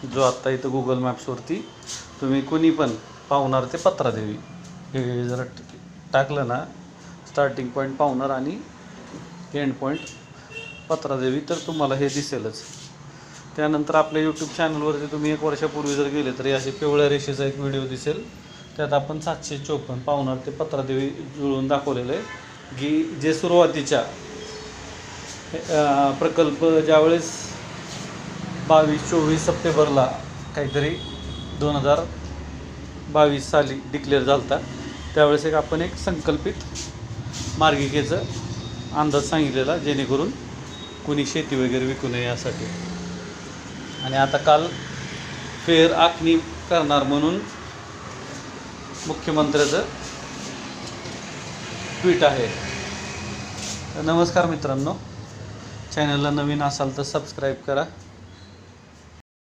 जो आत्ता इथं गुगल मॅप्सवरती तुम्ही कुणी पण पावणार ते पत्रादेवी हे जर टाकलं ना, स्टार्टिंग पॉईंट पावणार आणि एंड पॉईंट पत्रादेवी, तर तुम्हाला हे दिसेलच. त्यानंतर आपल्या यूट्यूब चॅनलवरती तुम्ही 1 वर्षापूर्वी जर गेले तरी असे पिवळ्या रेषेचा एक व्हिडिओ दिसेल. त्यात आपण 754 पावणार ते पत्रादेवी जुळून दाखवलेलं आहे, की जे सुरुवातीच्या प्रकल्प ज्यावेळेस 22-24 सप्टेंबरला काहीतरी 2022 साली डिक्लेअर झाला होता, त्यावेळेस आपण एक संकल्पित मार्गिकेचं अंदाज सांगितलेला, जेणेकरून कुणी शेती वगैरे विकू नये यासाठी. आणि आता काल फेर आखणी करणार म्हणून मुख्यमंत्र्याचं ट्विट आहे. नमस्कार मित्रांनो, चॅनलला नवीन असाल तर सबस्क्राईब करा.